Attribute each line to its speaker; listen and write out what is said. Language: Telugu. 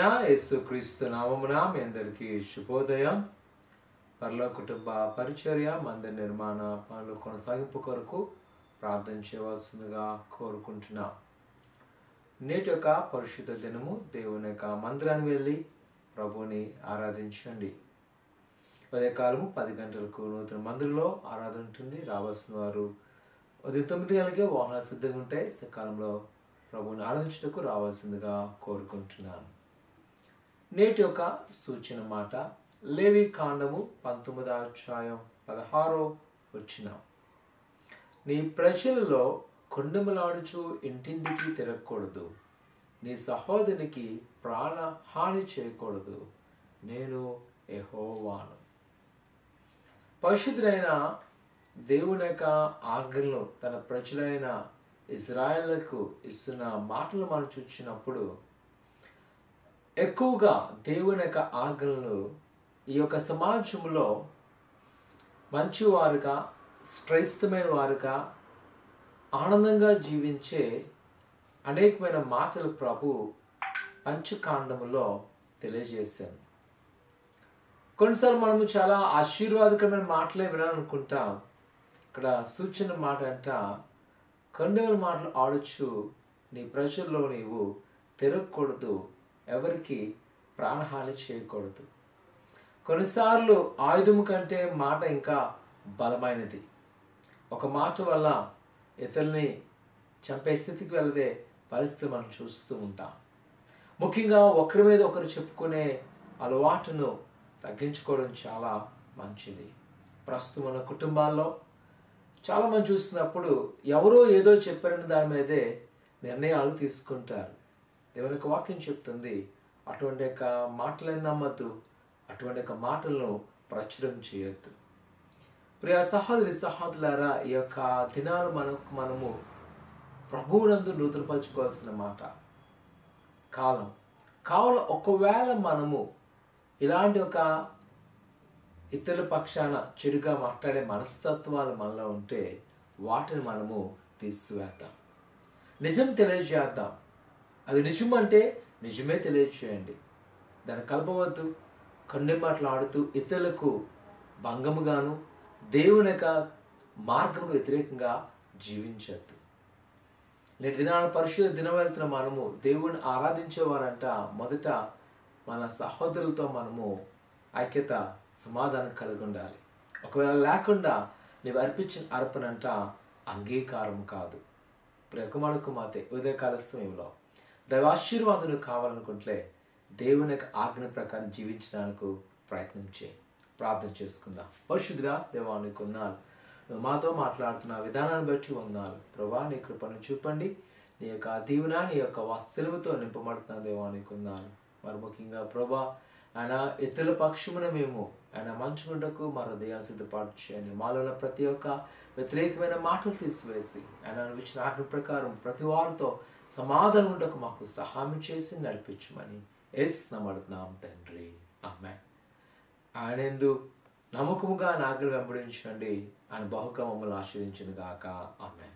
Speaker 1: ప్రభువైన యేసుక్రీస్తు నామమున మీ అందరికీ శుభోదయం. పరలోక కుటుంబ పరిచర్య మందిర నిర్మాణ పనుల కొనసాగింపు కొరకు ప్రార్థన చేయవలసిందిగా కోరుకుంటున్నాం. నేటి యొక్క పరిశుద్ధ దినము దేవుని యొక్క మందిరానికి వెళ్ళి ప్రభువుని ఆరాధించండి. ఉదయకాలము 10 గంటలకు నూతన మందిరంలో ఆరాధన ఉంటుంది. రావాల్సిన వారు ఉదయం 9 గంటలకే వాహనాలు సిద్ధంగా ఉంటాయి. సకాలంలో ప్రభువుని ఆరాధించుటకు రావాల్సిందిగా కోరుకుంటున్నాను. నేటి యొక్క సూచన మాట లేవి కాండము 19వ అధ్యాయం 16వ వచనం. నీ ప్రజలలో కొండెములాడుచు ఇంటింటికి తిరగకూడదు, నీ సహోదరునికి ప్రాణ హాని చేయకూడదు, నేను యెహోవాను. పరిశుద్ధుడైన దేవుని యొక్క ఆజ్ఞలను తన ప్రజలైన ఇజ్రాయేలులకు ఇస్తున్న మాటలు మనం చూసినప్పుడు ఎక్కువగా దేవుని యొక్క ఆజ్ఞలను ఈ యొక్క సమాజంలో మంచివారుగా శ్రేష్టమైన వారుగా ఆనందంగా జీవించే అనేకమైన మాటలు ప్రభు పంచకాండములో తెలియజేశాను. కొన్నిసార్లు మనము చాలా ఆశీర్వాదకరమైన మాటలే వినాలనుకుంటాం. ఇక్కడ సూచన మాట అంట, కొండెముల మాటలు ఆడొచ్చు, నీ ప్రజల్లో నీవు తిరగకూడదు, ఎవరికి ప్రాణహాని చేయకూడదు. కొన్నిసార్లు ఆయుధము కంటే మాట ఇంకా బలమైనది. ఒక మాట వల్ల ఇతరుల్ని చంపే స్థితికి వెళ్ళదే పరిస్థితి మనం చూస్తూ ఉంటాం. ముఖ్యంగా ఒకరి మీద ఒకరు చెప్పుకునే అలవాటును తగ్గించుకోవడం చాలా మంచిది. ప్రస్తుతం మన కుటుంబాల్లో చాలా మంది చూస్తున్నప్పుడు ఎవరో ఏదో చెప్పారని దాని మీదే నిర్ణయాలు తీసుకుంటారు. దేవుని యొక్క వాక్యం చెప్తుంది, అటువంటి యొక్క మాటలను నమ్మద్దు, అటువంటి యొక్క మాటలను ప్రచురం చేయొద్దు. ప్రియ సహోదరి సహోదరులారా, ఈ యొక్క దినాలు మనము ప్రభువునందు నూతనపరచుకోవాల్సిన మాట కాలం. కావున ఒకవేళ మనము ఇలాంటి ఒక ఇతరుల పక్షాన చెడుగా మాట్లాడే మనస్తత్వాలు మనలో ఉంటే వాటిని మనము తీసివేద్దాం. నిజం తెలియజేద్దాం. అది నిజం అంటే నిజమే తెలియజేయండి. దాన్ని కలపవద్దు. కొండె మాట్లాడుతూ ఇతరులకు భంగముగాను దేవుని యొక్క మార్గమును వ్యతిరేకంగా జీవించద్దు. నేటి దినాల పరిశుద్ధ దినం వెళ్తున్న మనము దేవుని ఆరాధించేవారంట మొదట మన సహోదరులతో మనము ఐక్యత సమాధానం కలిగి ఉండాలి. ఒకవేళ లేకుండా నీవు అర్పించిన అర్పణ అంట అంగీకారం కాదు. ప్రియకుమారు కుమార్తె ఉదయకాల సమయంలో దైవాశీర్వాదం కావాలనుకుంటే దేవుని యొక్క ఆజ్ఞ ప్రకారం జీవించడానికి ప్రయత్నం చేయి. ప్రార్థన చేసుకుందాం. పరిశుద్ధుడా దేవానికి వందనాలు. నువ్వు మాతో మాట్లాడుతున్న విధానాన్ని బట్టి వందనాలు ప్రభా. నీ కృపను చూపండి. నీ యొక్క దీవెన నీ యొక్క వాత్సల్యముతో నింపబడుతున్న దేవానికి వందనాలు. మరి ముఖ్యంగా ప్రభా ఆయన ఇతరుల పక్షమున మేము ఆయన మంచుకుంటకు మా హృదయాన్ని సిద్ధపాటు చేయండి. మాలో ఉన్న ప్రతి ఒక్క వ్యతిరేకమైన మాటలు తీసివేసి ఆయన ఇచ్చిన ఆజ్ఞ ప్రకారం ప్రతి వారితో సమాధానం ఉండకు మాకు సహాయం చేసి నడిపించమని యేసు నామమున తండ్రి, ఆమేన్. ఆయనందు నమ్మకముగా నా ఆజ్ఞలు వెంబడించండి. ఆయన బహుగా మమ్మల్ని ఆశీర్వదించును గాక. ఆమేన్.